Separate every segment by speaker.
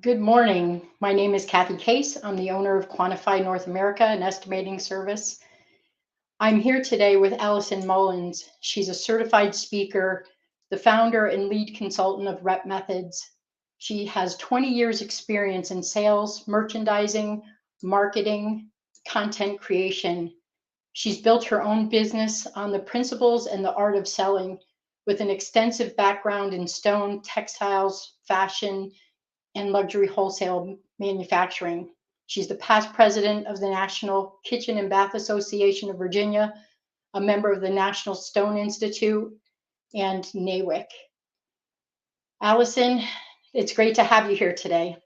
Speaker 1: Good morning. My name is Kathy Case. I'm the owner of Quantify North America, an estimating service. I'm here today with ALISON Mullins. She's a certified speaker, the founder and lead consultant of Rep Methods. She has 20 years experience in sales, merchandising, marketing, content creation. She's built her own business on the principles and the art of selling with an extensive background in stone, textiles, fashion, and luxury wholesale manufacturing. She's the past president of the National Kitchen and Bath Association of Virginia, a member of the National Stone Institute, and NAWIC. ALISON, it's great to have you here today.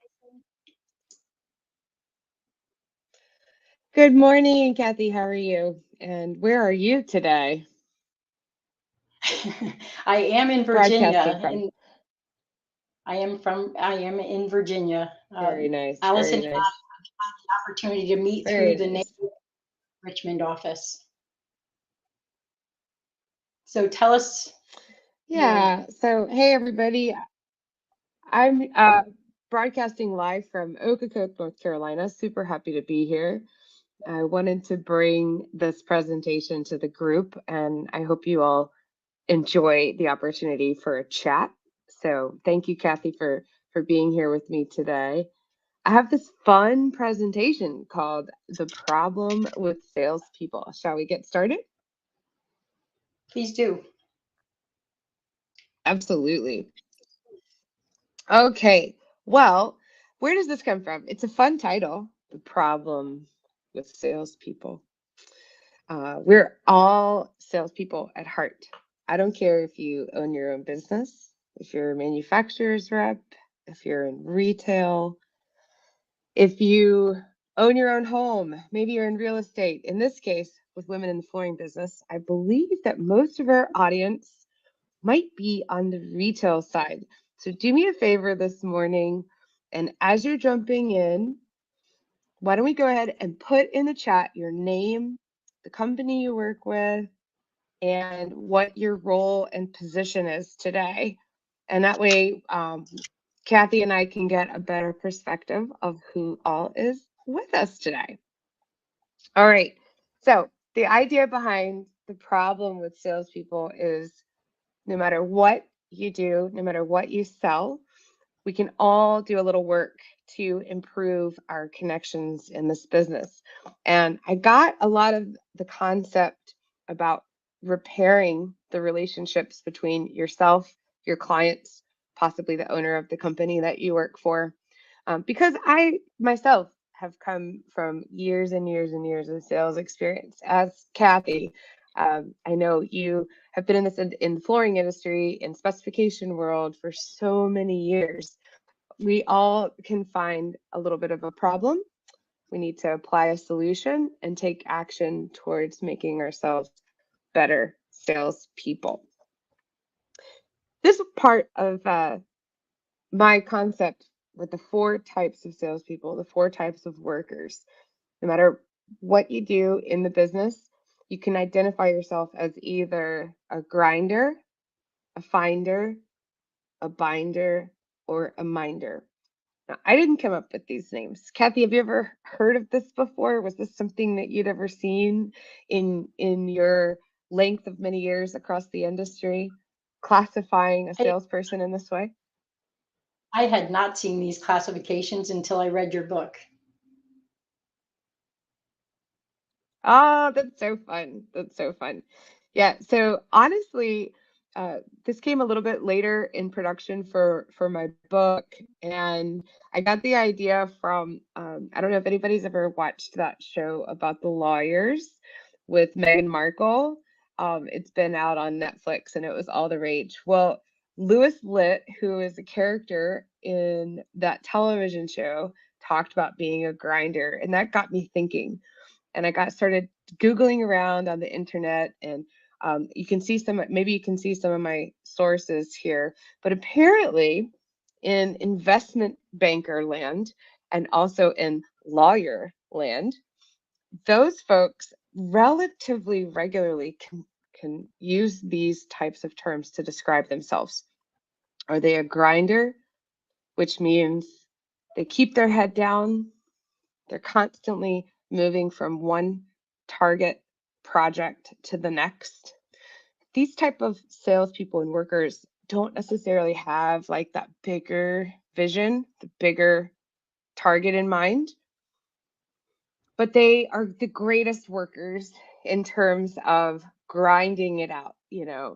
Speaker 2: Good morning, Kathy. How are you? And where are you today?
Speaker 1: I am in Virginia.
Speaker 2: Broadcasting from.
Speaker 1: I am in Virginia.
Speaker 2: Very nice.
Speaker 1: ALISON
Speaker 2: Very
Speaker 1: had
Speaker 2: nice.
Speaker 1: the opportunity to meet
Speaker 2: Very
Speaker 1: through the
Speaker 2: nice.
Speaker 1: NAWIC Richmond office. So tell us.
Speaker 2: Yeah. So, hey, everybody. I'm broadcasting live from Okokok, North Carolina. Super happy to be here. I wanted to bring this presentation to the group, and I hope you all enjoy the opportunity for a chat. So thank you, Kathy, for being here with me today. I have this fun presentation called The Problem with Salespeople. Shall we get started?
Speaker 1: Please do.
Speaker 2: Absolutely. Okay, well, where does this come from? It's a fun title, The Problem with Salespeople. We're all salespeople at heart. I don't care if you own your own business, if you're a manufacturer's rep, if you're in retail, if you own your own home, maybe you're in real estate. In this case, with women in the flooring business, I believe that most of our audience might be on the retail side. So do me a favor this morning, and as you're jumping in, why don't we go ahead and put in the chat your name, the company you work with, and what your role and position is today. And that way, Kathy and I can get a better perspective of who all is with us today. All right. So the idea behind the problem with salespeople is no matter what you do, no matter what you sell, we can all do a little work to improve our connections in this business. And I got a lot of the concept about repairing the relationships between yourself, your clients, possibly the owner of the company that you work for. Because I myself have come from years and years and years of sales experience. As Kathy, I know you have been in this in the flooring industry, in specification world for so many years. We all can find a little bit of a problem. We need to apply a solution and take action towards making ourselves better salespeople. This part of my concept with the 4 types of salespeople, the 4 types of workers. No matter what you do in the business, you can identify yourself as either a grinder, a finder, a binder, or a minder. Now, I didn't come up with these names. Kathy, have you ever heard of this before? Was this something that you'd ever seen in your length of many years across the industry, classifying a salesperson in this way?
Speaker 1: I had not seen these classifications until I read your book.
Speaker 2: Oh, that's so fun. That's so fun. Yeah, so honestly, this came a little bit later in production for my book, and I got the idea from, I don't know if anybody's ever watched that show about the lawyers with Meghan Markle. It's been out on Netflix, and it was all the rage. Well, Louis Litt, who is a character in that television show, talked about being a grinder, and that got me thinking. And I started Googling around on the internet, and you can see maybe you can see some of my sources here, but apparently in investment banker land and also in lawyer land, those folks relatively regularly can use these types of terms to describe themselves. Are they a grinder, which means They keep their head down. They're constantly moving from one target project to the next. These type of salespeople and workers don't necessarily have like that bigger vision, the bigger target in mind, but they are the greatest workers in terms of grinding it out,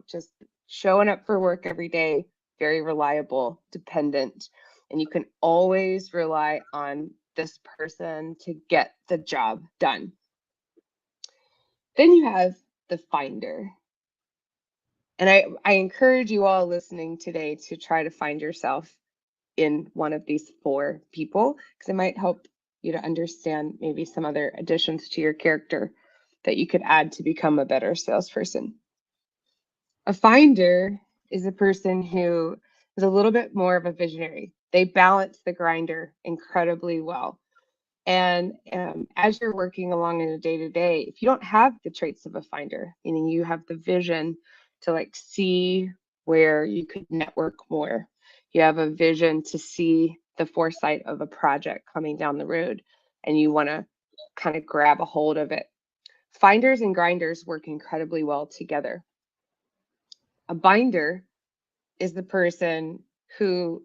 Speaker 2: just showing up for work every day, very reliable, dependent, and you can always rely on this person to get the job done. Then you have the finder. And I encourage you all listening today to try to find yourself in one of these 4 people, because it might help you to understand maybe some other additions to your character that you could add to become a better salesperson. A finder is a person who is a little bit more of a visionary. They balance the grinder incredibly well. And as you're working along in a day-to-day, if you don't have the traits of a finder, meaning you have the vision to like see where you could network more, you have a vision to see the foresight of a project coming down the road, and you want to kind of grab a hold of it. Finders and grinders work incredibly well together. A binder is the person who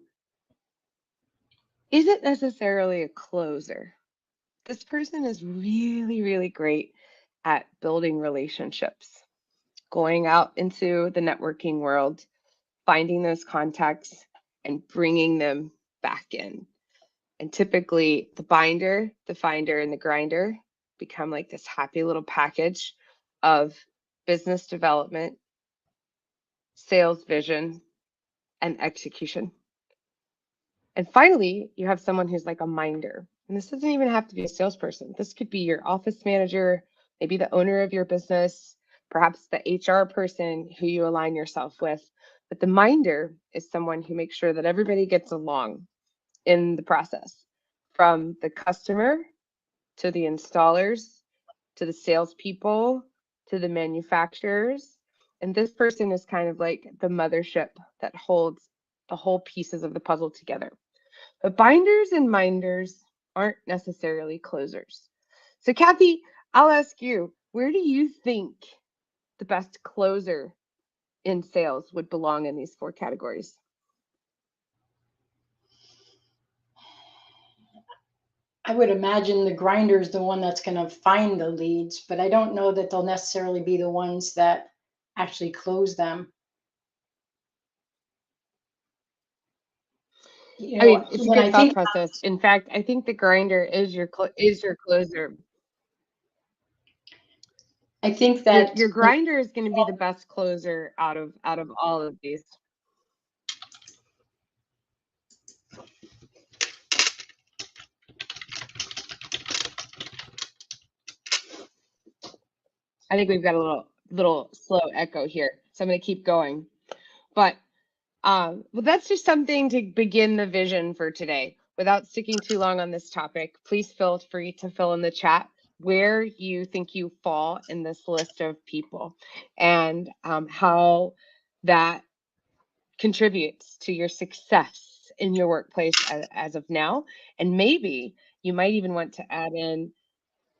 Speaker 2: isn't necessarily a closer. This person is really, really great at building relationships, going out into the networking world, finding those contacts and bringing them back in. And typically the binder, the finder, and the grinder become like this happy little package of business development, sales vision, and execution. And finally, you have someone who's like a minder. And this doesn't even have to be a salesperson. This could be your office manager, maybe the owner of your business, perhaps the HR person who you align yourself with. But the minder is someone who makes sure that everybody gets along in the process, from the customer to the installers, to the salespeople, to the manufacturers. And this person is kind of like the mothership that holds the whole pieces of the puzzle together. But binders and minders aren't necessarily closers. So Kathy, I'll ask you, where do you think the best closer in sales would belong in these 4 categories?
Speaker 1: I would imagine the grinder is the one that's going to find the leads, but I don't know that they'll necessarily be the ones that actually close them.
Speaker 2: I mean, it's a
Speaker 1: When I
Speaker 2: good thought
Speaker 1: think,
Speaker 2: process. In fact, I think the grinder is your closer.
Speaker 1: I think that
Speaker 2: Your grinder is going to be the best closer out of all of these. I think we've got a little slow echo here, so I'm going to keep going. But well, that's just something to begin the vision for today. Without sticking too long on this topic, please feel free to fill in the chat where you think you fall in this list of people, and how that contributes to your success in your workplace as of now. And maybe you might even want to add in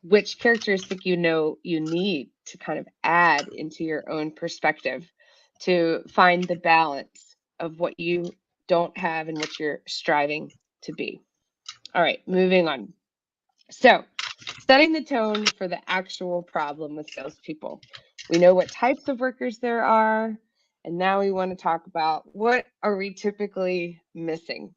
Speaker 2: which characteristic you need to kind of add into your own perspective to find the balance of what you don't have and what you're striving to be. All right, moving on. So, setting the tone for the actual problem with salespeople. We know what types of workers there are, and now we want to talk about what are we typically missing.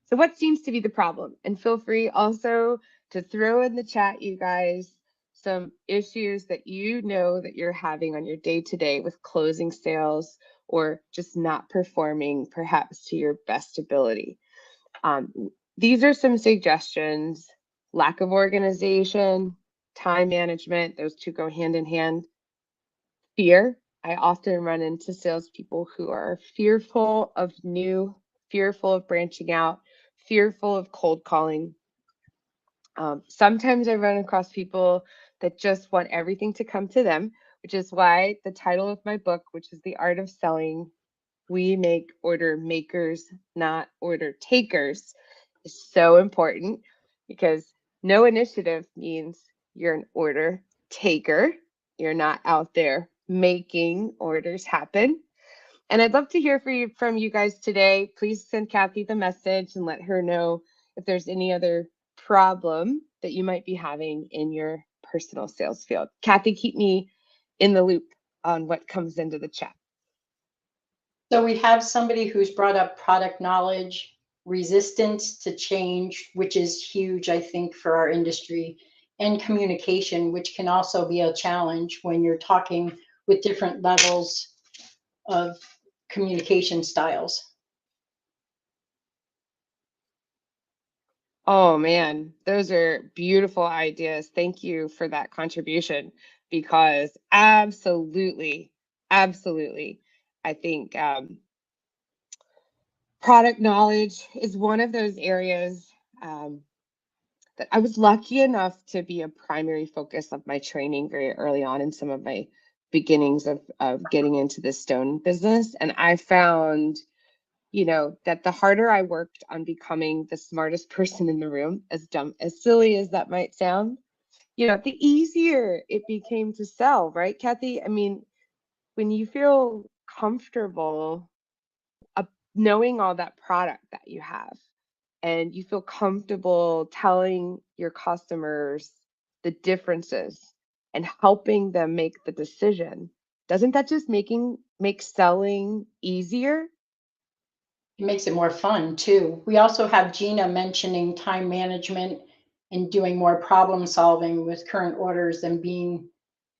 Speaker 2: So what seems to be the problem? And feel free also to throw in the chat, you guys, some issues that you know that you're having on your day-to-day with closing sales or just not performing perhaps to your best ability. These are some suggestions: lack of organization, time management, those two go hand in hand. Fear. I often run into salespeople who are fearful of new, fearful of branching out, fearful of cold calling. Sometimes I run across people that just want everything to come to them, which is why the title of my book, which is The Art of Selling, we make order makers, not order takers, is so important, because no initiative means you're an order taker. You're not out there making orders happen. And I'd love to hear from you guys today. Please send Kathy the message and let her know if there's any other problem that you might be having in your personal sales field. Kathy, keep me in the loop on what comes into the chat.
Speaker 1: So we have somebody who's brought up product knowledge, resistance to change, which is huge, I think, for our industry, and communication, which can also be a challenge when you're talking with different levels of communication styles.
Speaker 2: Oh man, those are beautiful ideas. Thank you for that contribution, because absolutely, I think product knowledge is one of those areas that I was lucky enough to be a primary focus of my training very early on in some of my beginnings of getting into the stone business. And I found, that the harder I worked on becoming the smartest person in the room, as dumb, as silly as that might sound, the easier it became to sell, right, Kathy? I mean, when you feel comfortable knowing all that product that you have, and you feel comfortable telling your customers the differences and helping them make the decision, doesn't that just make selling easier?
Speaker 1: It makes it more fun too. We also have Gina mentioning time management and doing more problem solving with current orders than being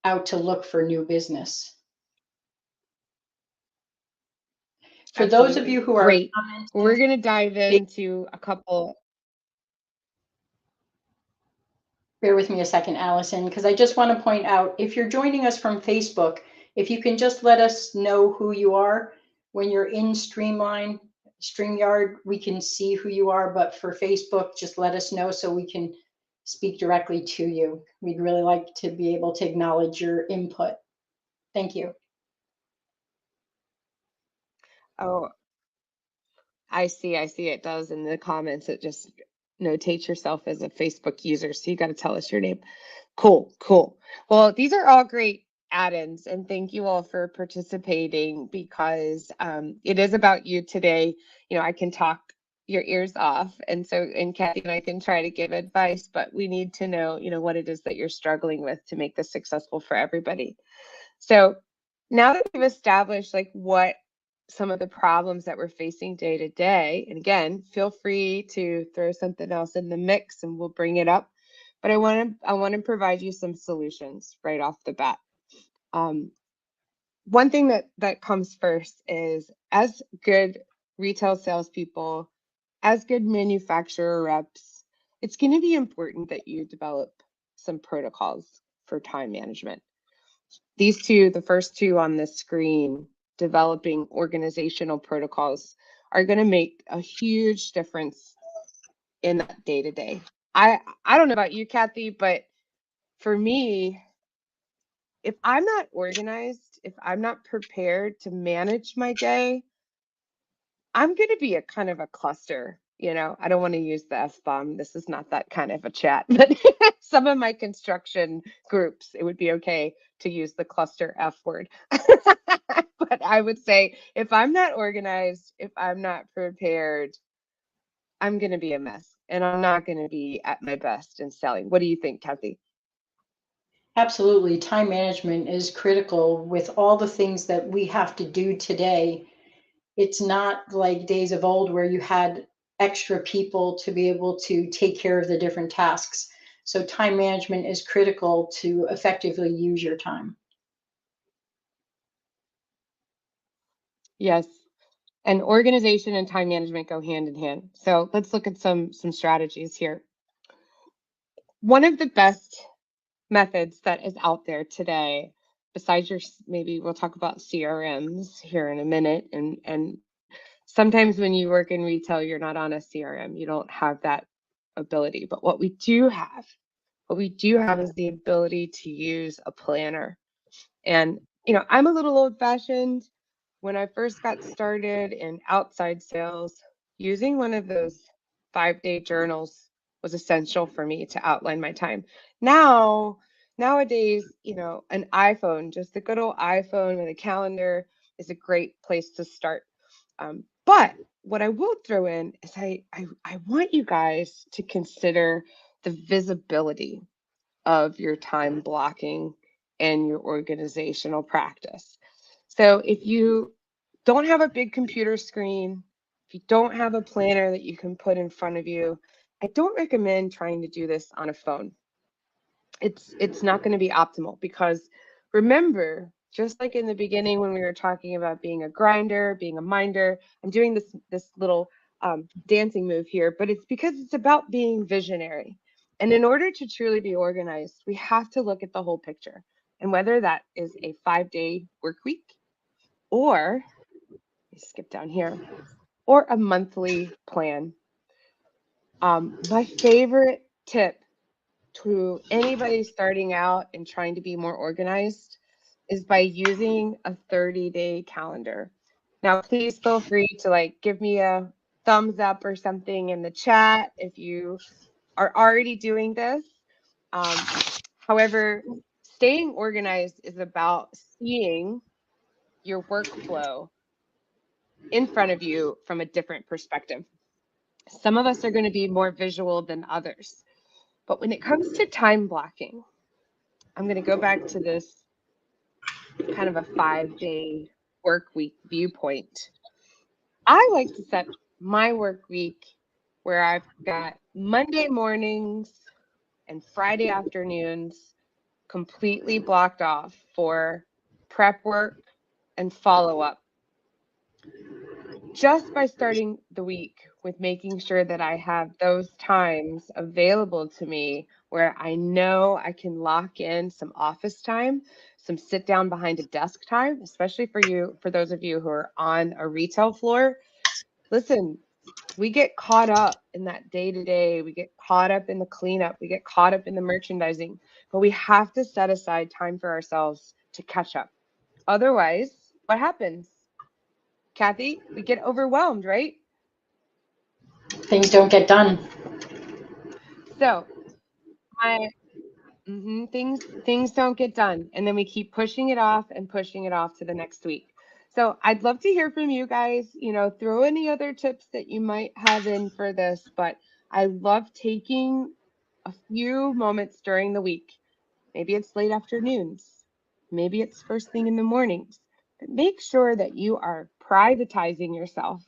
Speaker 1: out to look for new business. For
Speaker 2: Absolutely.
Speaker 1: those of you who are
Speaker 2: great, we're going to dive into a couple.
Speaker 1: Bear with me a second, Allison, because I just want to point out, if you're joining us from Facebook, if you can just let us know who you are. When you're in StreamYard, we can see who you are, but for Facebook, just let us know so we can speak directly to you. We'd really like to be able to acknowledge your input. Thank you.
Speaker 2: Oh, I see it does in the comments. It just notates yourself as a Facebook user. So you got to tell us your name. Cool. Well, these are all great add-ins, and thank you all for participating, because it is about you today. I can talk your ears off, and Kathy and I can try to give advice, but we need to know, what it is that you're struggling with to make this successful for everybody. So now that we've established what some of the problems that we're facing day to day, and again, feel free to throw something else in the mix and we'll bring it up. But I want to provide you some solutions right off the bat. One thing that comes first is, as good retail salespeople, as good manufacturer reps, it's going to be important that you develop some protocols for time management. These two, the first two on the screen, developing organizational protocols, are going to make a huge difference in that day to day. I don't know about you, Kathy, but for me, if I'm not organized, if I'm not prepared to manage my day, I'm going to be a kind of a cluster. I don't want to use the F-bomb. This is not that kind of a chat, but some of my construction groups, it would be okay to use the cluster F word. But I would say, if I'm not organized, if I'm not prepared, I'm going to be a mess, and I'm not going to be at my best in selling. What do you think, Kathy?
Speaker 1: Absolutely. Time management is critical with all the things that we have to do today. It's not like days of old where you had extra people to be able to take care of the different tasks. So time management is critical to effectively use your time.
Speaker 2: Yes. And organization and time management go hand in hand. So let's look at some strategies here. One of the best methods that is out there today, besides maybe we'll talk about CRMs here in a minute, and sometimes when you work in retail, you're not on a CRM, you don't have that ability. But what we do have is the ability to use a planner. And I'm a little old-fashioned. when I first got started in outside sales, using one of those 5-day journals was essential for me to outline my time. Nowadays, an iPhone, just the good old iPhone with a calendar is a great place to start. But what I will throw in is I want you guys to consider the visibility of your time blocking and your organizational practice. So if you don't have a big computer screen, if you don't have a planner that you can put in front of you, I don't recommend trying to do this on a phone. It's not going to be optimal, because remember, just like in the beginning when we were talking about being a grinder, being a minder, I'm doing this little dancing move here, but it's because it's about being visionary. And in order to truly be organized, we have to look at the whole picture. And whether that is a 5-day work week, or skip down here, or a monthly plan. My favorite tip to anybody starting out and trying to be more organized is by using a 30-day calendar. Now, please feel free to give me a thumbs up or something in the chat if you are already doing this. However, staying organized is about seeing your workflow in front of you from a different perspective. Some of us are going to be more visual than others. But when it comes to time blocking, I'm going to go back to this kind of a 5-day work week viewpoint. I like to set my work week where I've got Monday mornings and Friday afternoons completely blocked off for prep work and follow-up. Just by starting the week with making sure that I have those times available to me where I know I can lock in some office time, some sit down behind a desk time, especially for those of you who are on a retail floor. Listen, we get caught up in that day-to-day, we get caught up in the cleanup, we get caught up in the merchandising, but we have to set aside time for ourselves to catch up. Otherwise, what happens? Kathy, we get overwhelmed, right?
Speaker 1: Things don't get done.
Speaker 2: So things don't get done, and then we keep pushing it off to the next week. So I'd love to hear from you guys. Throw any other tips that you might have in for this, but I love taking a few moments during the week. Maybe it's late afternoons, maybe it's first thing in the mornings, but make sure that you are privatizing yourself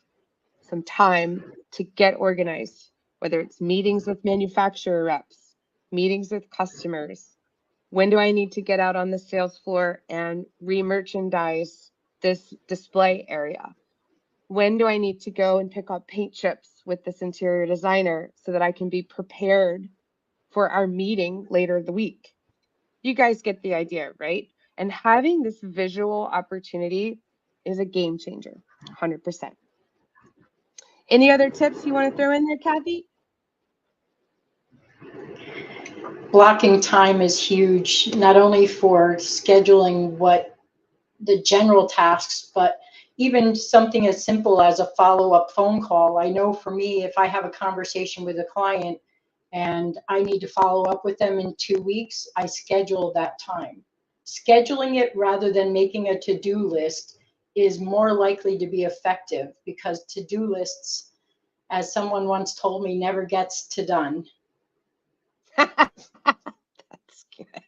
Speaker 2: some time to get organized, whether it's meetings with manufacturer reps, meetings with customers. When do I need to get out on the sales floor and re-merchandise this display area? When do I need to go and pick up paint chips with this interior designer so that I can be prepared for our meeting later in the week? You guys get the idea, right? And having this visual opportunity is a game changer, 100%. Any other tips you want to throw in there, Kathy?
Speaker 1: Blocking time is huge, not only for scheduling what the general tasks, but even something as simple as a follow-up phone call. I know for me, if I have a conversation with a client and I need to follow up with them in 2 weeks, I schedule that time. Scheduling it rather than making a to-do list is more likely to be effective, because to-do lists, as someone once told me, never gets to done.
Speaker 2: That's good.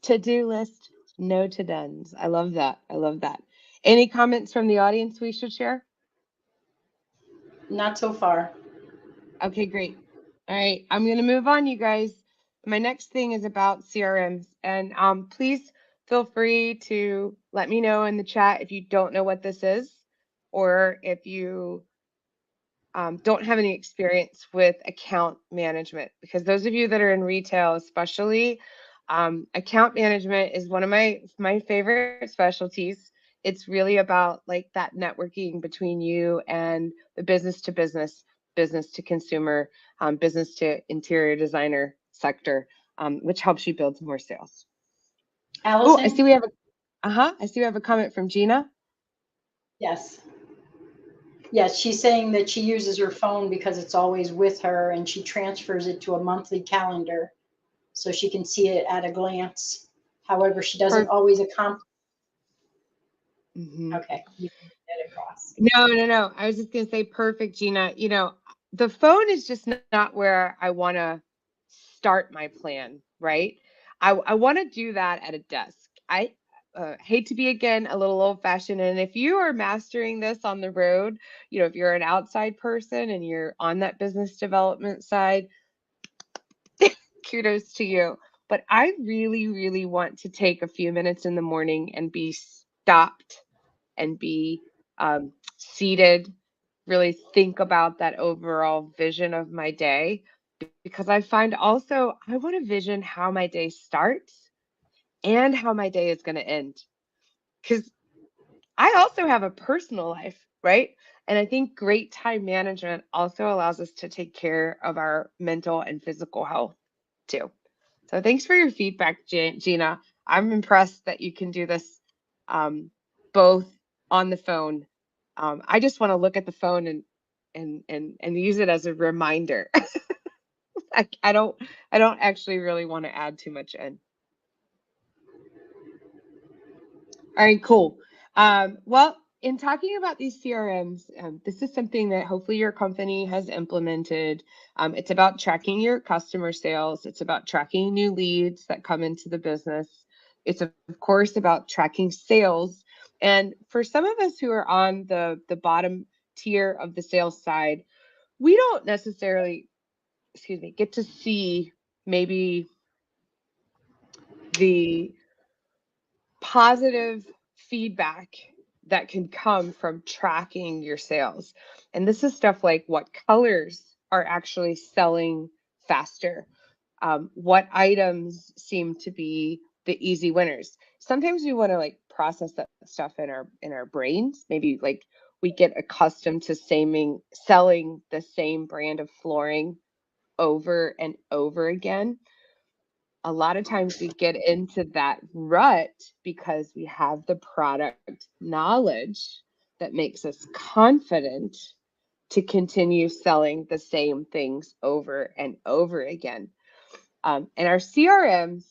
Speaker 2: To-do list, no to-dones. I love that. I love that. Any comments from the audience we should share?
Speaker 1: Not so far.
Speaker 2: Okay, great. All right, I'm going to move on, you guys. My next thing is about CRMs, and please feel free to let me know in the chat if you don't know what this is, or if you don't have any experience with account management, because those of you that are in retail especially, account management is one of my favorite specialties. It's really about that networking between you and the business to business, business to consumer, business to interior designer sector, which helps you build more sales.
Speaker 1: Allison?
Speaker 2: Oh, I see we have a comment from Gina.
Speaker 1: Yes. Yes, she's saying that she uses her phone because it's always with her and she transfers it to a monthly calendar so she can see it at a glance. However, she doesn't
Speaker 2: Per-
Speaker 1: always accomplish.
Speaker 2: Mhm.
Speaker 1: Okay, you can get that across.
Speaker 2: No. I was just going to say perfect, Gina. The phone is just not where I want to start my plan, right? I want to do that at a desk. I hate to be again a little old fashioned. And if you are mastering this on the road, if you're an outside person and you're on that business development side, kudos to you. But I really, really want to take a few minutes in the morning and be stopped and be seated, really think about that overall vision of my day. Because I find also I want to vision how my day starts and how my day is going to end. Because I also have a personal life, right? And I think great time management also allows us to take care of our mental and physical health too. So thanks for your feedback, Gina. I'm impressed that you can do this both on the phone. I just want to look at the phone and use it as a reminder. I don't actually really want to add too much in. All right, cool. Well, in talking about these CRMs, this is something that hopefully your company has implemented. It's about tracking your customer sales. It's about tracking new leads that come into the business. It's of course about tracking sales. And for some of us who are on the bottom tier of the sales side, we don't necessarily, get to see maybe the positive feedback that can come from tracking your sales. And this is stuff like what colors are actually selling faster, what items seem to be the easy winners. Sometimes we want to like process that stuff in our brains. Maybe like we get accustomed to selling the same brand of flooring over and over again. A lot of times we get into that rut because we have the product knowledge that makes us confident to continue selling the same things over and over again. And our CRMs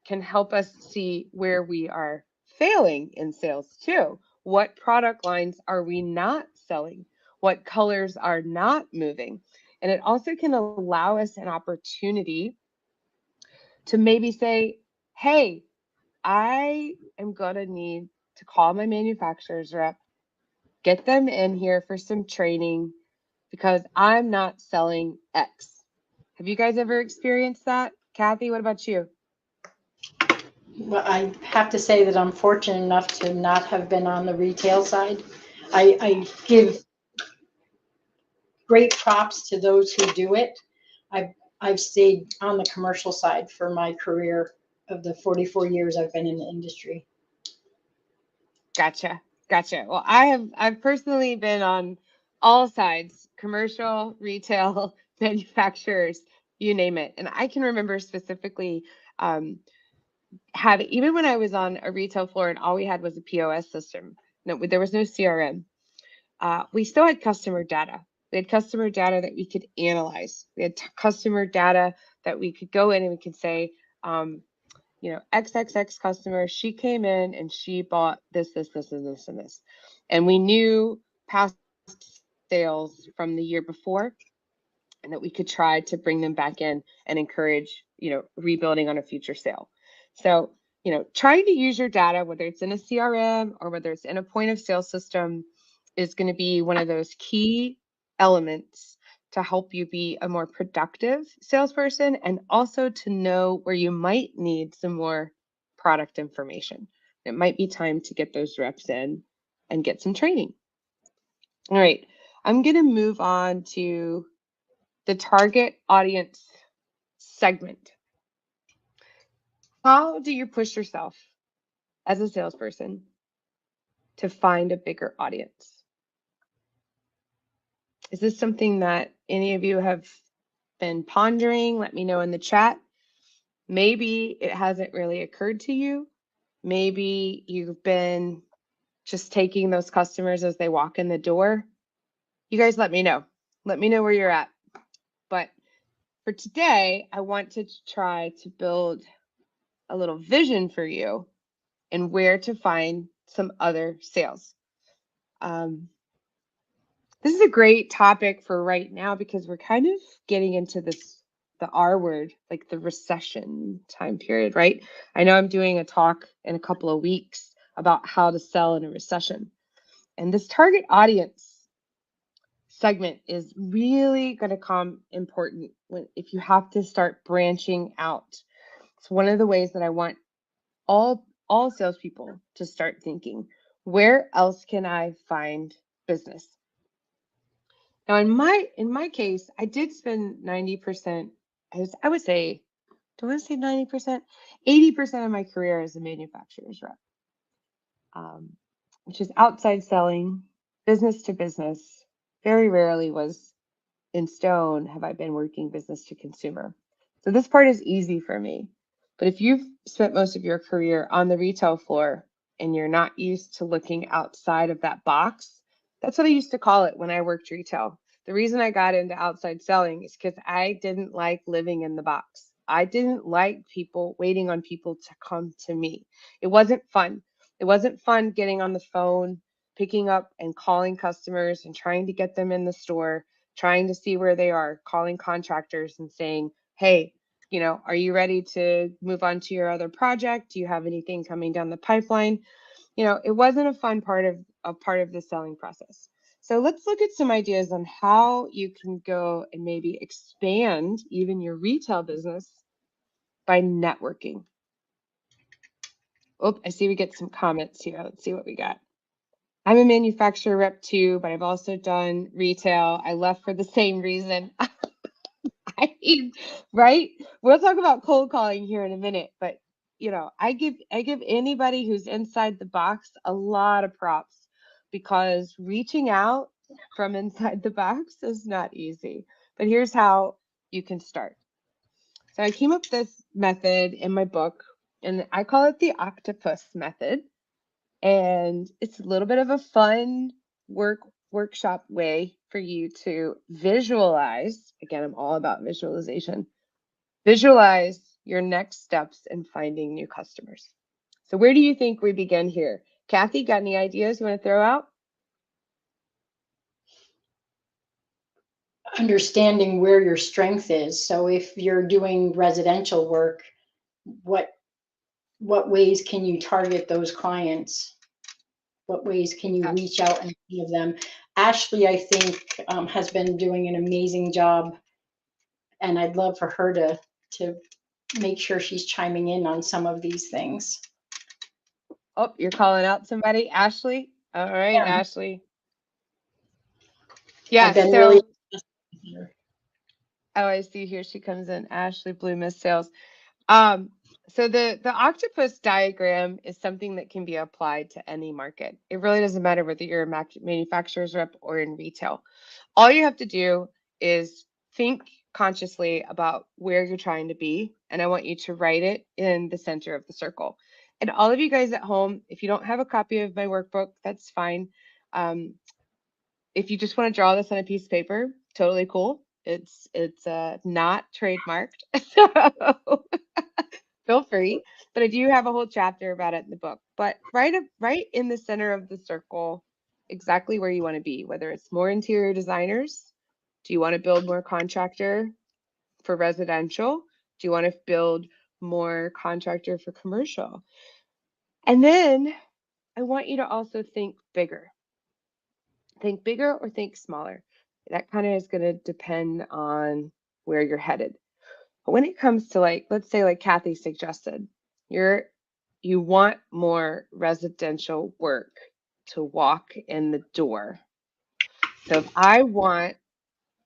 Speaker 2: can help us see where we are failing in sales too. What product lines are we not selling? What colors are not moving? And it also can allow us an opportunity to maybe say, hey, I am going to need to call my manufacturer's rep, get them in here for some training because I'm not selling X. Have you guys ever experienced that? Kathy, what about you?
Speaker 1: Well, I have to say that I'm fortunate enough to not have been on the retail side. I give great props to those who do it. I've stayed on the commercial side for my career of the 44 years I've been in the industry.
Speaker 2: Gotcha. Well, I've personally been on all sides, commercial, retail, manufacturers, you name it. And I can remember specifically even when I was on a retail floor and all we had was a POS system. No, there was no CRM. We still had customer data. We had customer data that we could analyze. We had customer data that we could go in and we could say, XXX customer, she came in and she bought this, and this, and this. And we knew past sales from the year before and that we could try to bring them back in and encourage, rebuilding on a future sale. So, trying to use your data, whether it's in a CRM or whether it's in a point of sale system, is going to be one of those key elements to help you be a more productive salesperson and also to know where you might need some more product information. It might be time to get those reps in and get some training. All right, I'm going to move on to the target audience segment. How do you push yourself as a salesperson to find a bigger audience? Is this something that any of you have been pondering? Let me know in the chat. Maybe it hasn't really occurred to you. Maybe you've been just taking those customers as they walk in the door, you guys let me know. Let me know where you're at. But for today, I want to try to build a little vision for you and where to find some other sales. This is a great topic for right now because we're kind of getting into the R word, like the recession time period, right? I know I'm doing a talk in a couple of weeks about how to sell in a recession. And this target audience segment is really going to come important if you have to start branching out. It's one of the ways that I want all salespeople to start thinking, where else can I find business? Now, in my case, I did spend 90%, I would say, do I want to say 90%? 80% of my career as a manufacturer's rep, which is outside selling, business to business. Very rarely was in stone have I been working business to consumer. So this part is easy for me. But if you've spent most of your career on the retail floor and you're not used to looking outside of that box, that's what I used to call it when I worked retail. The reason I got into outside selling is because I didn't like living in the box. I didn't like people waiting on people to come to me. It wasn't fun. It wasn't fun getting on the phone, picking up and calling customers and trying to get them in the store, trying to see where they are, calling contractors and saying, hey, are you ready to move on to your other project? Do you have anything coming down the pipeline? It wasn't a fun part of the selling process. So let's look at some ideas on how you can go and maybe expand even your retail business by networking. Oh, I see we get some comments here. Let's see what we got. I'm a manufacturer rep too, but I've also done retail. I left for the same reason. Right? We'll talk about cold calling here in a minute, but I give anybody who's inside the box a lot of props because reaching out from inside the box is not easy. But here's how you can start. So I came up with this method in my book, and I call it the octopus method. And it's a little bit of a fun workshop way for you to visualize. Again, I'm all about visualization. Visualize your next steps in finding new customers. So where do you think we begin here? Kathy, got any ideas you want to throw out?
Speaker 1: Understanding where your strength is. So if you're doing residential work, what ways can you target those clients? What ways can you reach out and see them? Ashley, I think, has been doing an amazing job, and I'd love for her to make sure she's chiming in on some of these things.
Speaker 2: Oh, you're calling out somebody, Ashley? All right, yeah. Ashley. Yeah,
Speaker 1: I've been really.
Speaker 2: Oh, I see here she comes in. Ashley Blue Miss Sales. So the octopus diagram is something that can be applied to any market. It really doesn't matter whether you're a manufacturer's rep or in retail. All you have to do is think consciously about where you're trying to be, and I want you to write it in the center of the circle. And all of you guys at home, if you don't have a copy of my workbook, that's fine. If you just want to draw this on a piece of paper, totally cool. It's not trademarked, so feel free. But I do have a whole chapter about it in the book. But right in the center of the circle, exactly where you want to be, whether it's more interior designers. Do you want to build more contractor for residential? Do you want to build more contractor for commercial? And then I want you to also think bigger. Think bigger or think smaller. That kind of is going to depend on where you're headed. But when it comes to let's say like Kathy suggested, you want more residential work to walk in the door. So if I want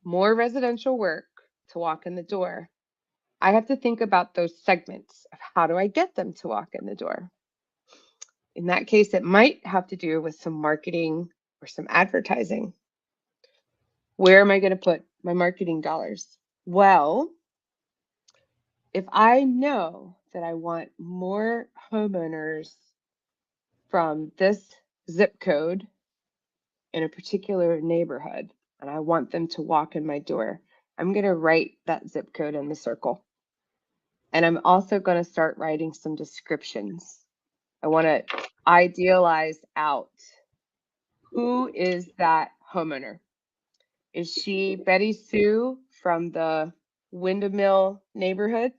Speaker 2: more residential work to walk in the door, I have to think about those segments of how do I get them to walk in the door. In that case, it might have to do with some marketing or some advertising. Where am I going to put my marketing dollars? Well, if I know that I want more homeowners from this zip code in a particular neighborhood and I want them to walk in my door, I'm going to write that zip code in the circle. And I'm also going to start writing some descriptions. I want to idealize out, who is that homeowner? Is she Betty Sue from the Windmill neighborhood?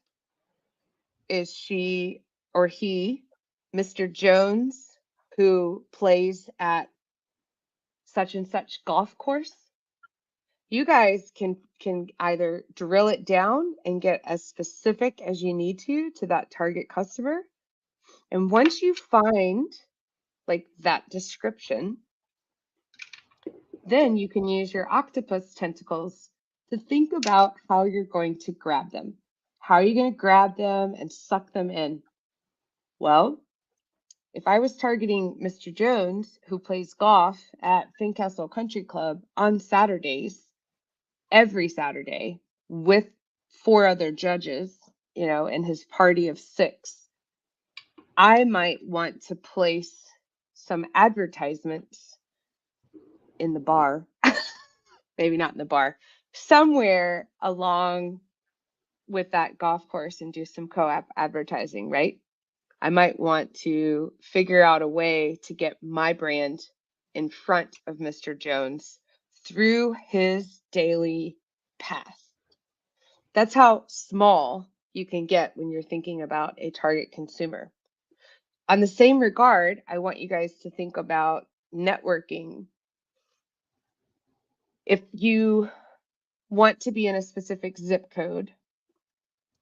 Speaker 2: Is she or he Mr. Jones, who plays at such and such golf course? You guys can either drill it down and get as specific as you need to that target customer. And once you find like that description, then you can use your octopus tentacles to think about how you're going to grab them. How are you going to grab them and suck them in? Well, if I was targeting Mr. Jones, who plays golf at Fincastle Country Club on Saturdays, every Saturday, with 4 other judges, you know, and his party of 6, I might want to place some advertisements in the bar, maybe not in the bar, somewhere along with that golf course and do some co-op advertising, right? I might want to figure out a way to get my brand in front of Mr. Jones through his daily path. That's how small you can get when you're thinking about a target consumer. On the same regard, I want you guys to think about networking. If you want to be in a specific zip code,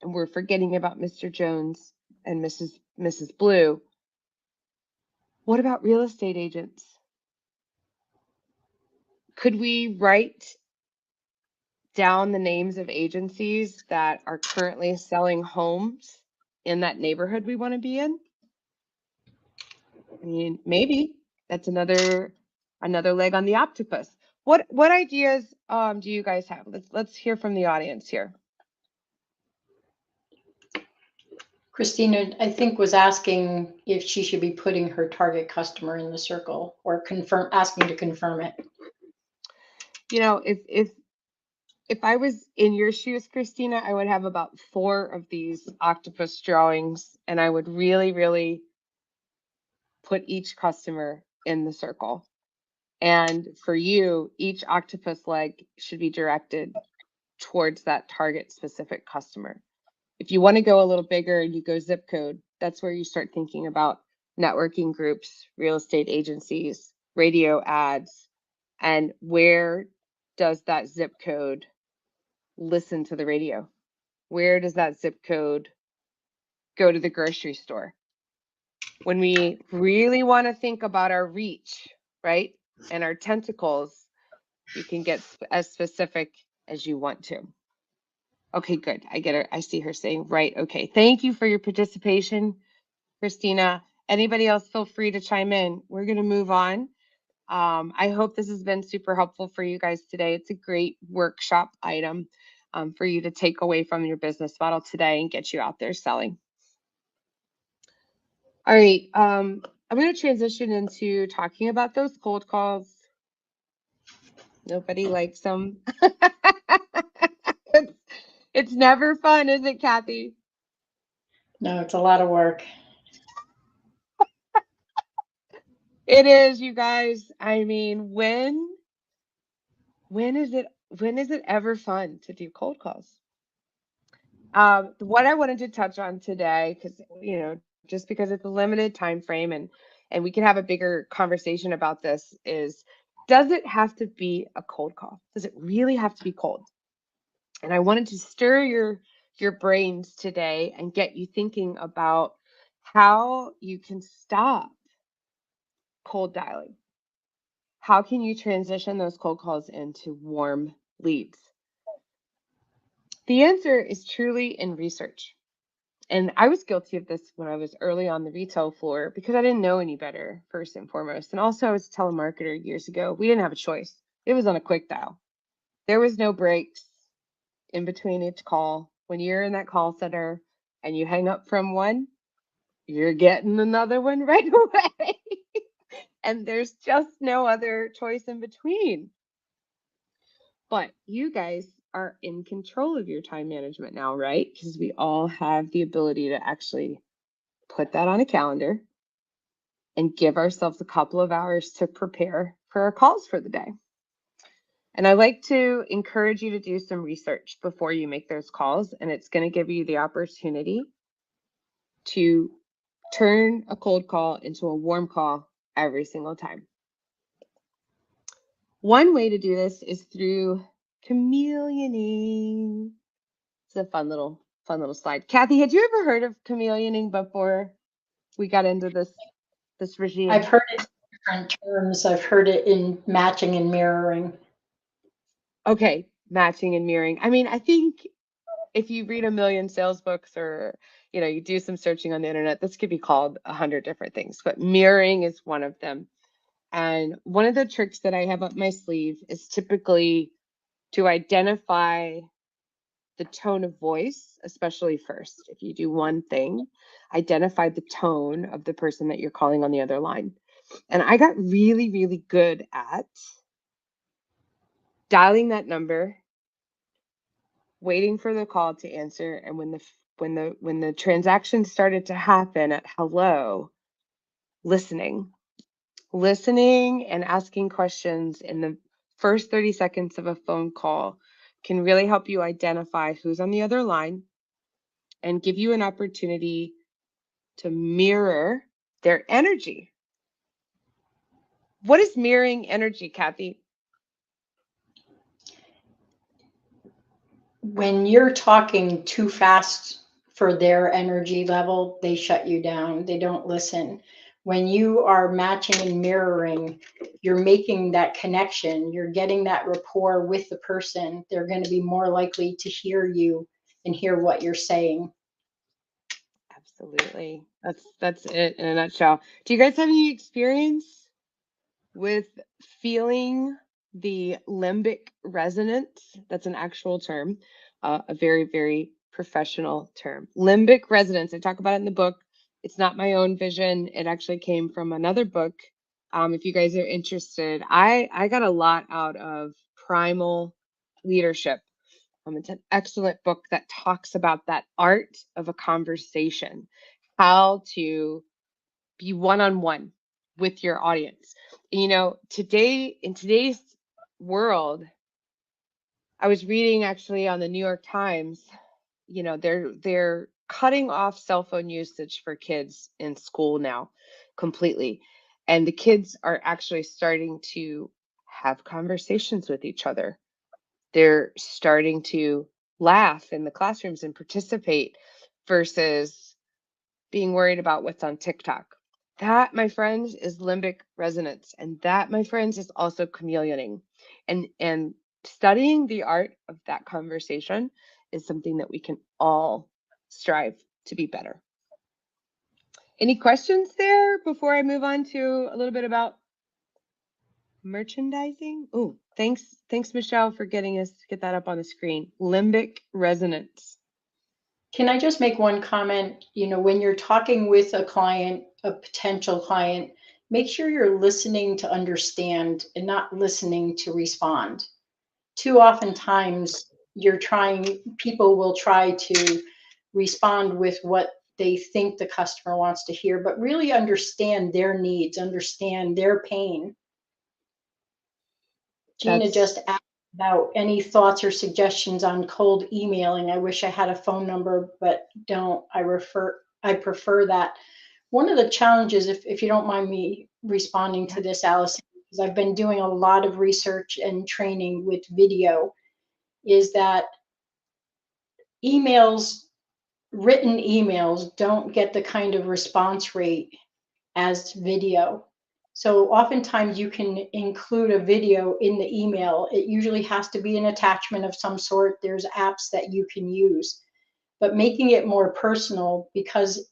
Speaker 2: and we're forgetting about Mr. Jones and Mrs. Blue, what about real estate agents? Could we write down the names of agencies that are currently selling homes in that neighborhood we want to be in? I mean, maybe that's another leg on the octopus. What ideas do you guys have? Let's hear from the audience here.
Speaker 1: Christina, I think, was asking if she should be putting her target customer in the circle or asking to confirm it.
Speaker 2: You know, if I was in your shoes, Christina, I would have about 4 of these octopus drawings, and I would really put each customer in the circle. And for you, each octopus leg should be directed towards that target specific customer. If you want to go a little bigger and you go zip code, that's where you start thinking about networking groups, real estate agencies, radio ads, and where does that zip code listen to the radio? Where does that zip code go to the grocery store? When we really want to think about our reach, right, and our tentacles, you can get as specific as you want to. Okay, good. I get her. I see her saying, right. Okay. Thank you for your participation, Christina. Anybody else, feel free to chime in. We're going to move on. I hope this has been super helpful for you guys today. It's a great workshop item for you to take away from your business model today and get you out there selling. All right. I'm going to transition into talking about those cold calls. Nobody likes them. It's never fun, is it, Kathy?
Speaker 1: No, it's a lot of work.
Speaker 2: It is, you guys. I mean, when is it ever fun to do cold calls? What I wanted to touch on today, because you know, just because it's a limited time frame and we can have a bigger conversation about this, is does it have to be a cold call? Does it really have to be cold? And I wanted to stir your brains today and get you thinking about how you can stop cold dialing. How can you transition those cold calls into warm leads? The answer is truly in research. And I was guilty of this when I was early on the retail floor because I didn't know any better, first and foremost. And also, I was a telemarketer years ago. We didn't have a choice. It was on a quick dial. There was no breaks in between each call. When you're in that call center and you hang up from one, you're getting another one right away. And there's just no other choice in between. But you guys are in control of your time management now, right? Because we all have the ability to actually put that on a calendar and give ourselves a couple of hours to prepare for our calls for the day. And I like to encourage you to do some research before you make those calls, and it's going to give you the opportunity to turn a cold call into a warm call every single time. One way to do this is through chameleoning. It's a fun little slide. Kathy, had you ever heard of chameleoning before we got into this regime?
Speaker 1: I've heard it in different terms. I've heard it in matching and mirroring.
Speaker 2: Okay, matching and mirroring. I mean, I think if you read a million sales books or, you do some searching on the internet, this could be called 100 different things, but mirroring is one of them. And one of the tricks that I have up my sleeve is typically to identify the tone of voice, especially first. If you do one thing, identify the tone of the person that you're calling on the other line. And I got really, really good at dialing that number, waiting for the call to answer, and when the transaction started to happen at hello, listening and asking questions in the first 30 seconds of a phone call can really help you identify who's on the other line and give you an opportunity to mirror their energy. What is mirroring energy, Kathy?
Speaker 1: When you're talking too fast for their energy level, they shut you down. They don't listen. When you are matching and mirroring, you're making that connection. You're getting that rapport with the person. They're going to be more likely to hear you and hear what you're saying.
Speaker 2: Absolutely. That's it in a nutshell. Do you guys have any experience with feeling the limbic resonance? That's an actual term, a very, very professional term. Limbic resonance. I talk about it in the book. It's not my own vision. It actually came from another book. If you guys are interested, I got a lot out of Primal Leadership. It's an excellent book that talks about that art of a conversation, how to be one-on-one with your audience. Today, in today's world, I was reading actually on the New York Times, they're cutting off cell phone usage for kids in school now completely. And the kids are actually starting to have conversations with each other. They're starting to laugh in the classrooms and participate versus being worried about what's on TikTok. That, my friends, is limbic resonance. And that, my friends, is also chameleoning. And studying the art of that conversation is something that we can all strive to be better. Any questions there before I move on to a little bit about merchandising? Oh, thanks, Michelle, for get that up on the screen. Limbic resonance.
Speaker 1: Can I just make one comment? When you're talking with a client, a potential client, make sure you're listening to understand and not listening to respond. Too often times people will try to respond with what they think the customer wants to hear, but really understand their needs, understand their pain. Gina just asked about any thoughts or suggestions on cold emailing. I wish I had a phone number, but don't. I prefer that. One of the challenges, if you don't mind me responding to this, Alison, because I've been doing a lot of research and training with video, is that written emails don't get the kind of response rate as video. So oftentimes you can include a video in the email. It usually has to be an attachment of some sort. There's apps that you can use, but making it more personal, because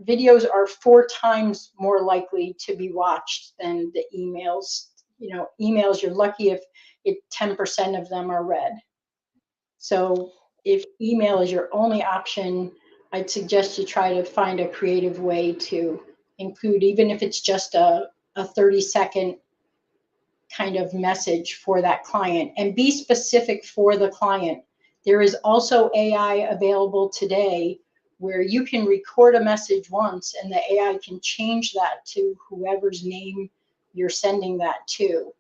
Speaker 1: videos are 4 times more likely to be watched than the emails. Emails, you're lucky if 10% of them are read. So if email is your only option, I'd suggest you try to find a creative way to include, even if it's just a a 30-second kind of message for that client, and be specific for the client. There is also AI available today where you can record a message once and the AI can change that to whoever's name you're sending that to.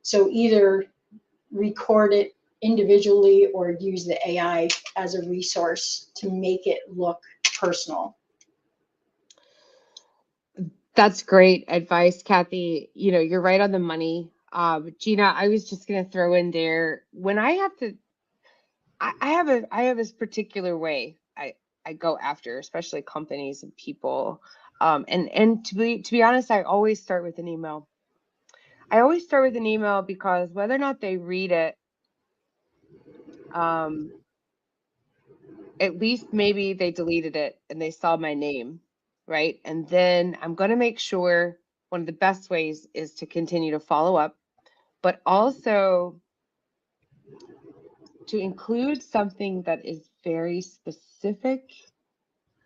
Speaker 1: So either record it individually or use the AI as a resource to make it look personal.
Speaker 2: That's great advice, Kathy. You know, you're right on the money. Gina, I was just going to throw in there, when I have to, I have this particular way I go after, especially companies and people. And to be honest, I always start with an email. I always start with an email because whether or not they read it, at least maybe they deleted it and they saw my name, right? And then I'm going to make sure one of the best ways is to continue to follow up, but also to include something that is very specific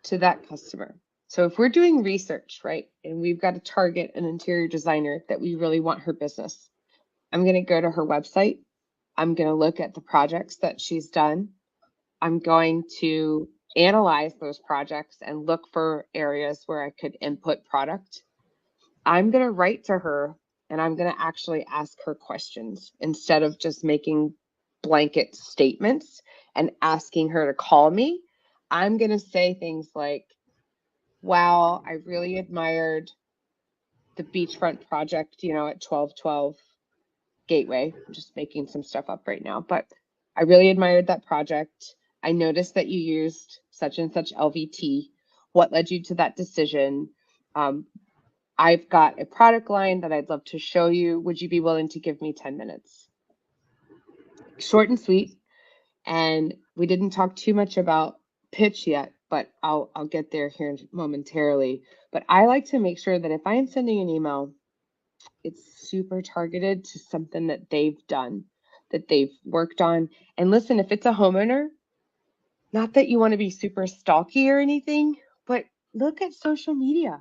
Speaker 2: to that customer. So if we're doing research, right, and we've got to target an interior designer that we really want her business, I'm going to go to her website. I'm going to look at the projects that she's done. I'm going to analyze those projects and look for areas where I could input product. I'm going to write to her and I'm going to actually ask her questions instead of just making blanket statements and asking her to call me. I'm going to say things like, wow, I really admired the beachfront project, you know, at 1212 Gateway. I'm just making some stuff up right now, but I really admired that project. I noticed that you used such and such LVT. What led you to that decision? I've got a product line that I'd love to show you. Would you be willing to give me 10 minutes? Short and sweet. And we didn't talk too much about pitch yet, but I'll get there here momentarily. But I like to make sure that if I am sending an email, it's super targeted to something that they've done, that they've worked on. And listen, if it's a homeowner, not that you want to be super stalky or anything, but look at social media.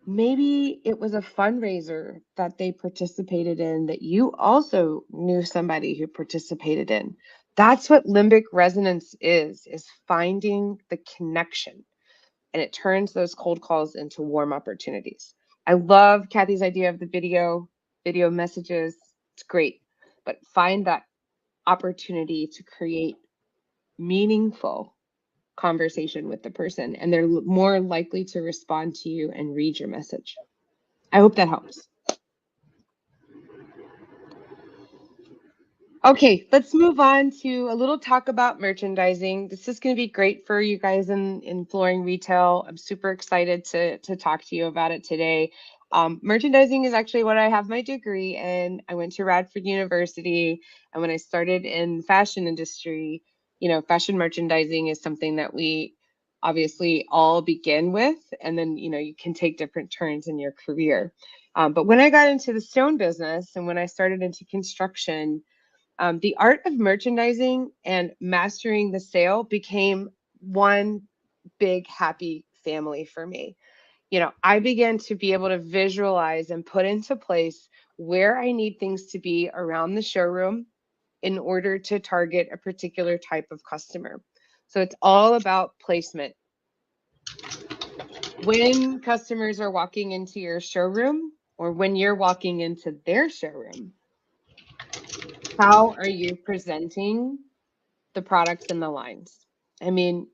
Speaker 2: Maybe it was a fundraiser that they participated in that you also knew somebody who participated in. That's what limbic resonance is finding the connection. And it turns those cold calls into warm opportunities. I love Kathy's idea of the video messages. It's great, but find that opportunity to create meaningful conversation with the person, and they're more likely to respond to you and read your message. I hope that helps. Okay, let's move on to a little talk about merchandising. This is going to be great for you guys in flooring retail. I'm super excited to talk to you about it today. Merchandising is actually what I have my degree in. I went to Radford University, and when I started in fashion industry, you know, fashion merchandising is something that we obviously all begin with, and then, you know, you can take different turns in your career. But when I got into the stone business and when I started into construction, the art of merchandising and mastering the sale became one big happy family for me. You know, I began to be able to visualize and put into place where I need things to be around the showroom in order to target a particular type of customer. So it's all about placement. When customers are walking into your showroom or when you're walking into their showroom, how are you presenting the products and the lines? I mean,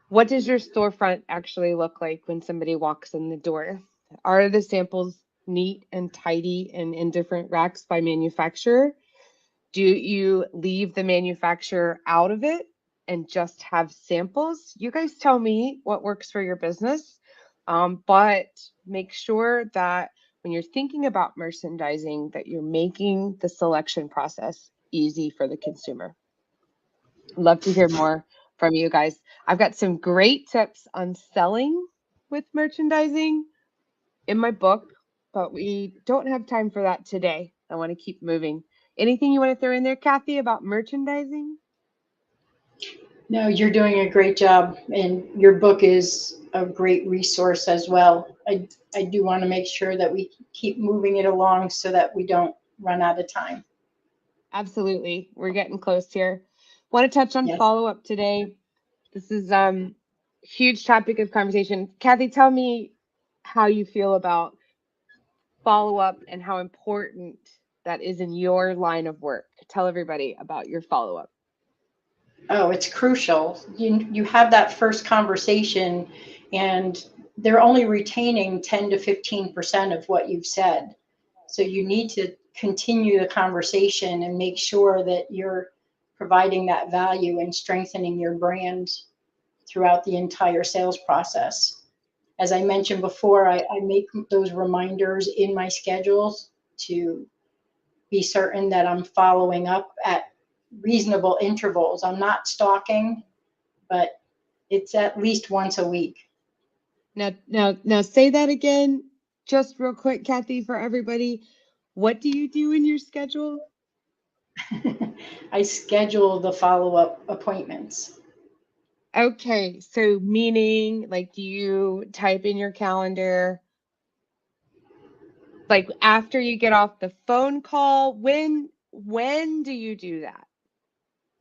Speaker 2: what does your storefront actually look like when somebody walks in the door? Are the samples neat and tidy and in different racks by manufacturer? Do you leave the manufacturer out of it and just have samples? You guys tell me what works for your business, but make sure that when you're thinking about merchandising, that you're making the selection process easy for the consumer. Love to hear more from you guys. I've got some great tips on selling with merchandising in my book, but we don't have time for that today. I want to keep moving. Anything you want to throw in there, Kathy, about merchandising?
Speaker 1: No, you're doing a great job, and your book is a great resource as well. I do want to make sure that we keep moving it along so that we don't run out of time.
Speaker 2: Absolutely. We're getting close here. Want to touch on
Speaker 1: Yes.
Speaker 2: follow-up today. This is huge topic of conversation. Kathy, tell me how you feel about follow-up and how important that is in your line of work. Tell everybody about your follow-up.
Speaker 1: Oh, it's crucial. You have that first conversation and they're only retaining 10 to 15% of what you've said. So you need to continue the conversation and make sure that you're providing that value and strengthening your brand throughout the entire sales process. As I mentioned before, I make those reminders in my schedules to be certain that I'm following up at reasonable intervals. I'm not stalking, but it's at least once a week.
Speaker 2: Now say that again, just real quick, Kathy, for everybody. What do you do in your schedule?
Speaker 1: I schedule the follow-up appointments.
Speaker 2: Okay, so meaning, like, do you type in your calendar, like after you get off the phone call? When do you do that?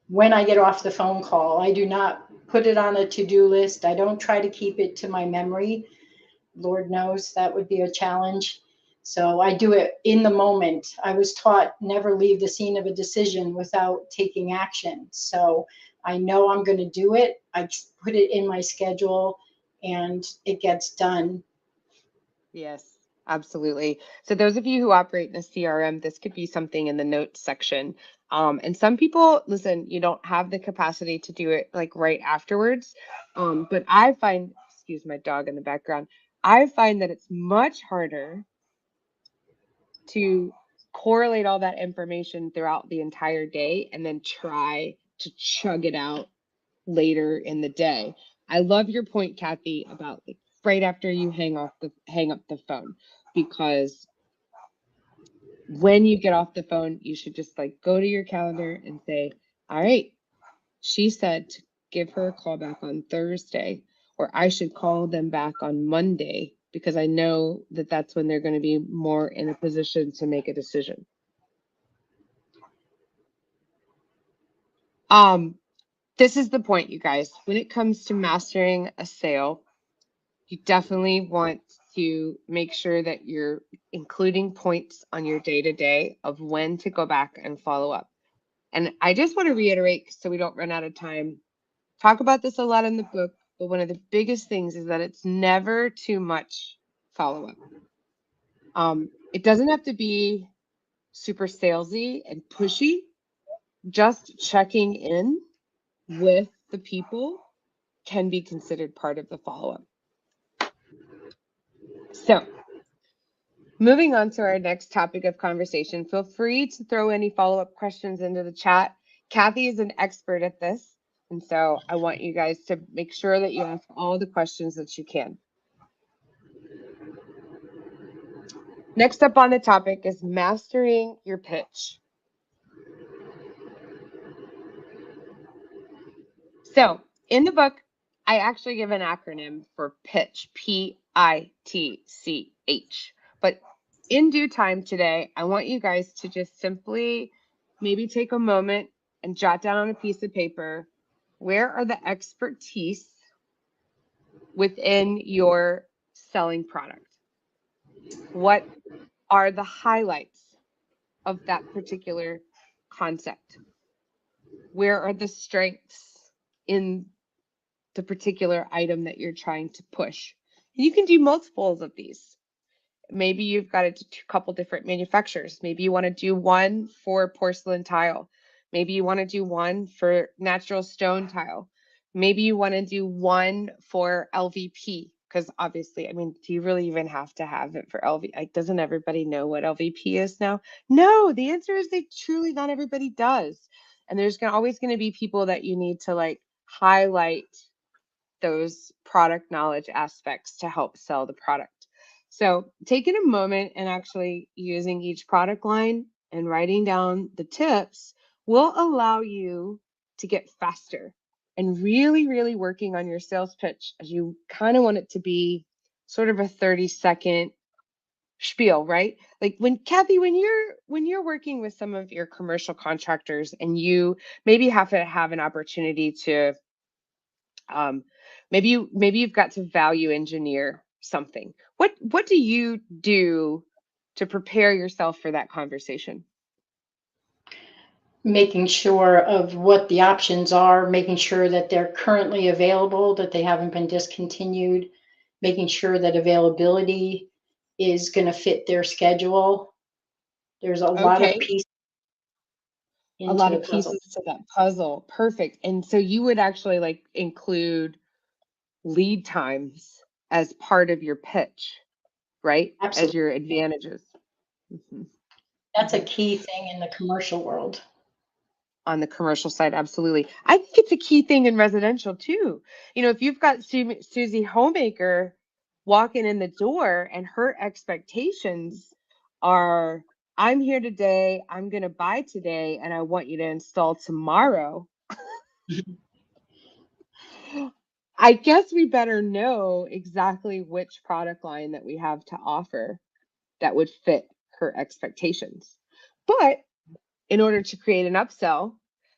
Speaker 1: When I get off the phone call, I do not put it on a to-do list. I don't try to keep it to my memory. Lord knows that would be a challenge. So I do it in the moment. I was taught never leave the scene of a decision without taking action. So I know I'm going to do it. I put it in my schedule and it gets done.
Speaker 2: Yes, absolutely. So those of you who operate in a CRM, this could be something in the notes section. And some people, listen, you don't have the capacity to do it like right afterwards. But I find, excuse my dog in the background, I find that it's much harder to correlate all that information throughout the entire day and then try to chug it out later in the day. I love your point, Kathy, about like right after you hang up the phone, because when you get off the phone, you should just like go to your calendar and say, all right, she said to give her a call back on Thursday, or I should call them back on Monday because I know that that's when they're going to be more in a position to make a decision. This is the point, you guys. When it comes to mastering a sale, you definitely want to make sure that you're including points on your day-to-day of when to go back and follow up. And I just want to reiterate, so we don't run out of time, talk about this a lot in the book, but one of the biggest things is that it's never too much follow-up. It doesn't have to be super salesy and pushy. Just checking in with the people can be considered part of the follow-up. So moving on to our next topic of conversation, feel free to throw any follow-up questions into the chat. Kathy is an expert at this, and so I want you guys to make sure that you ask all the questions that you can. Next up on the topic is mastering your pitch. So in the book, I actually give an acronym for pitch, P-I-T-C-H. But in due time today, I want you guys to just simply maybe take a moment and jot down on a piece of paper, where are the expertise within your selling product? What are the highlights of that particular concept? Where are the strengths in the particular item that you're trying to push? And you can do multiples of these. Maybe you've got a couple different manufacturers. Maybe you want to do one for porcelain tile. Maybe you want to do one for natural stone tile. Maybe you want to do one for LVP, because obviously, I mean, do you really even have to have it for LVP? Like, doesn't everybody know what LVP is now? No, the answer is they truly, not everybody does. And there's always going to be people that you need to like highlight those product knowledge aspects to help sell the product. So taking a moment and actually using each product line and writing down the tips will allow you to get faster and really, really working on your sales pitch, as you kind of want it to be sort of a 30-second spiel, right? Like Kathy, when you're working with some of your commercial contractors and you maybe have to have an opportunity to maybe you've got to value engineer something. What do you do to prepare yourself for that conversation?
Speaker 1: Making sure of what the options are, making sure that they're currently available, that they haven't been discontinued, making sure that availability is going to fit their schedule. There's a lot of
Speaker 2: Okay.
Speaker 1: pieces
Speaker 2: A
Speaker 1: into
Speaker 2: lot
Speaker 1: the
Speaker 2: of
Speaker 1: puzzle.
Speaker 2: pieces to that puzzle. Perfect. And so you would actually like include lead times as part of your pitch, right? As
Speaker 1: Absolutely.
Speaker 2: your advantages. Mhm.
Speaker 1: That's a
Speaker 2: Mhm.
Speaker 1: key thing in the commercial world.
Speaker 2: On the commercial side, absolutely. I think it's a key thing in residential too. You know, if you've got Susie Homemaker walking in the door and her expectations are, I'm here today, I'm going to buy today, and I want you to install tomorrow. I guess we better know exactly which product line that we have to offer that would fit her expectations. But in order to create an upsell,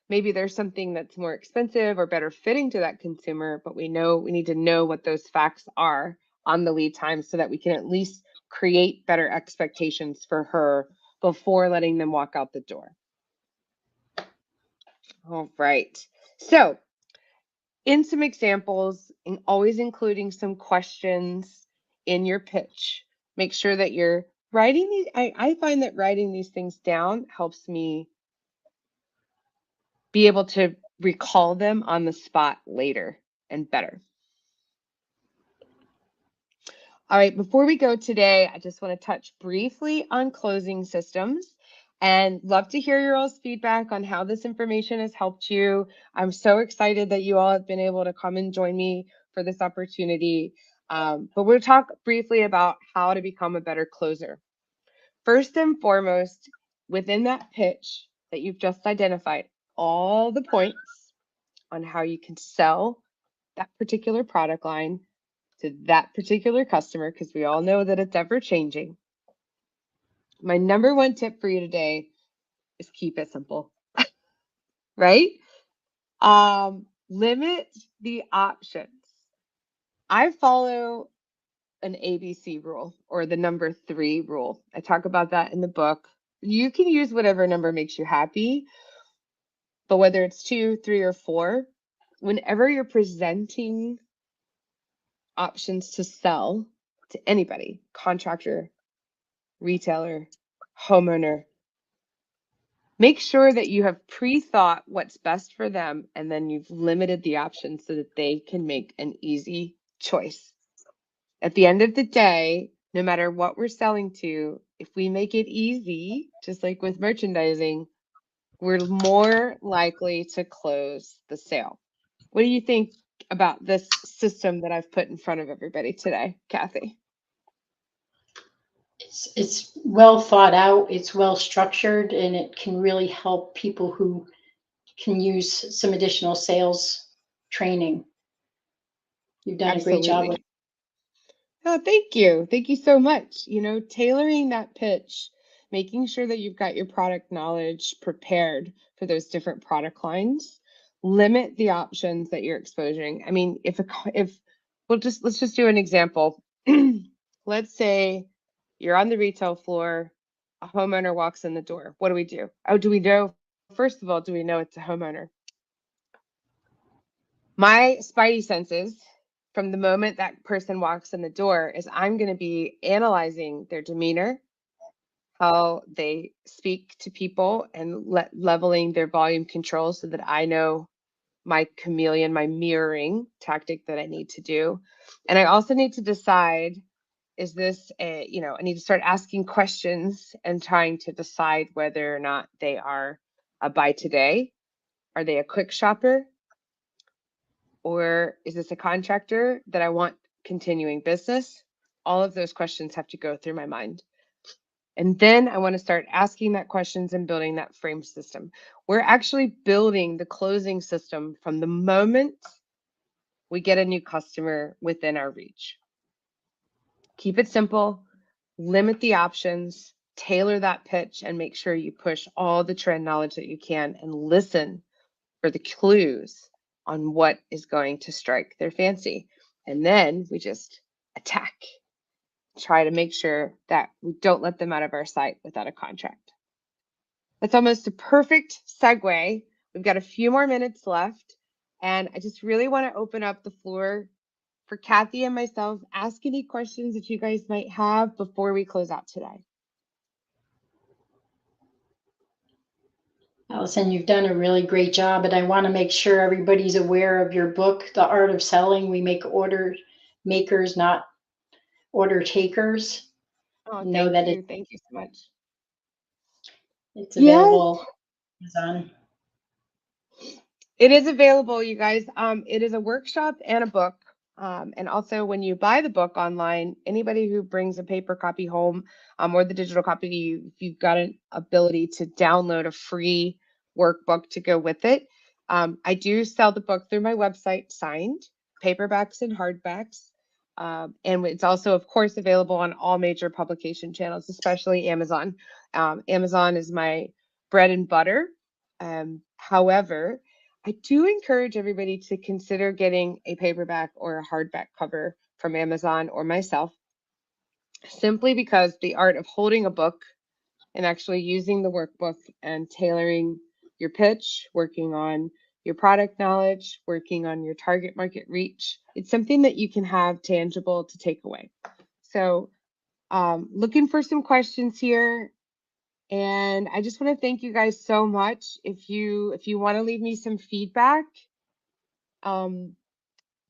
Speaker 2: maybe there's something that's more expensive or better fitting to that consumer, but we need to know what those facts are on the lead time so that we can at least create better expectations for her before letting them walk out the door. All right. So, in some examples, and always including some questions in your pitch. Make sure that you're writing these. I find that writing these things down helps me be able to recall them on the spot later and better. All right, before we go today, I just want to touch briefly on closing systems and love to hear your all's feedback on how this information has helped you. I'm so excited that you all have been able to come and join me for this opportunity. But we'll talk briefly about how to become a better closer. First and foremost, within that pitch that you've just identified, all the points on how you can sell that particular product line to that particular customer, because we all know that it's ever changing. My number one tip for you today is keep it simple, right? Limit the options. I follow an ABC rule, or the number 3 rule. I talk about that in the book. You can use whatever number makes you happy, but whether it's 2, 3, or 4, whenever you're presenting options to sell to anybody, contractor, retailer, homeowner, make sure that you have pre-thought what's best for them, and then you've limited the options so that they can make an easy choice. At the end of the day, no matter what we're selling to, if we make it easy, just like with merchandising, we're more likely to close the sale. What do you think about this system that I've put in front of everybody today, Kathy?
Speaker 1: It's well thought out, it's well structured, and it can really help people who can use some additional sales training. You've done a great job with
Speaker 2: Absolutely. Oh, thank you. Thank you so much. You know, tailoring that pitch, making sure that you've got your product knowledge prepared for those different product lines, limit the options that you're exposing. I mean, if let's just do an example. Let's say you're on the retail floor, a homeowner walks in the door. What do we do? Oh, do we know? First of all, do we know it's a homeowner? My spidey senses from the moment that person walks in the door is I'm going to be analyzing their demeanor, how they speak to people, and leveling their volume control so that I know my chameleon, my mirroring tactic that I need to do. And I also need to decide, is this I need to start asking questions and trying to decide whether or not they are a buy today. Are they a quick shopper? Or is this a contractor that I want continuing business? All of those questions have to go through my mind. And then I want to start asking that questions and building that frame system. We're actually building the closing system from the moment we get a new customer within our reach. Keep it simple, limit the options, tailor that pitch, and make sure you push all the trend knowledge that you can and listen for the clues on what is going to strike their fancy. And then we just attack. Try to make sure that we don't let them out of our sight without a contract. That's almost a perfect segue. We've got a few more minutes left, and I just really want to open up the floor for Kathy and myself. Ask any questions that you guys might have before we close out today.
Speaker 1: Allison, you've done a really great job, and I want to make sure everybody's aware of your book, The Art of Selling. We make order makers, not order takers.
Speaker 2: Oh,
Speaker 1: Know
Speaker 2: thank
Speaker 1: that
Speaker 2: you. Thank you so much.
Speaker 1: it's
Speaker 2: Yes,
Speaker 1: available on Amazon.
Speaker 2: it is available, you guys. It is a workshop and a book. And also, when you buy the book online, anybody who brings a paper copy home or the digital copy, you've got an ability to download a free workbook to go with it. I do sell the book through my website, signed, paperbacks and hardbacks. And it's also, of course, available on all major publication channels, especially Amazon. Amazon is my bread and butter. However, I do encourage everybody to consider getting a paperback or a hardback cover from Amazon or myself, simply because the art of holding a book and actually using the workbook and tailoring your pitch, working on your product knowledge, working on your target market reach, it's something that you can have tangible to take away. So looking for some questions here. And I just want to thank you guys so much. If you want to leave me some feedback,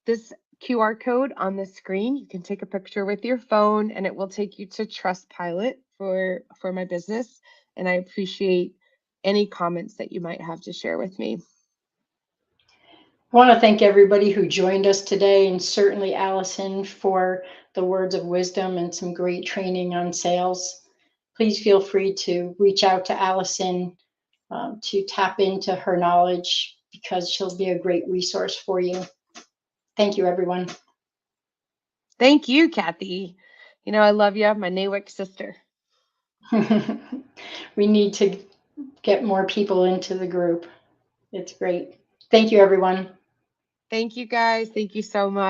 Speaker 2: this QR code on the screen, you can take a picture with your phone and it will take you to Trustpilot for my business. And I appreciate any comments that you might have to share with me.
Speaker 1: I want to thank everybody who joined us today, and certainly Allison for the words of wisdom and some great training on sales. Please feel free to reach out to Allison to tap into her knowledge, because she'll be a great resource for you. Thank you, everyone.
Speaker 2: Thank you, Kathy. You know, I love you, my NAWIC sister.
Speaker 1: We need to get more people into the group. It's great. Thank you, everyone.
Speaker 2: Thank you, guys. Thank you so much.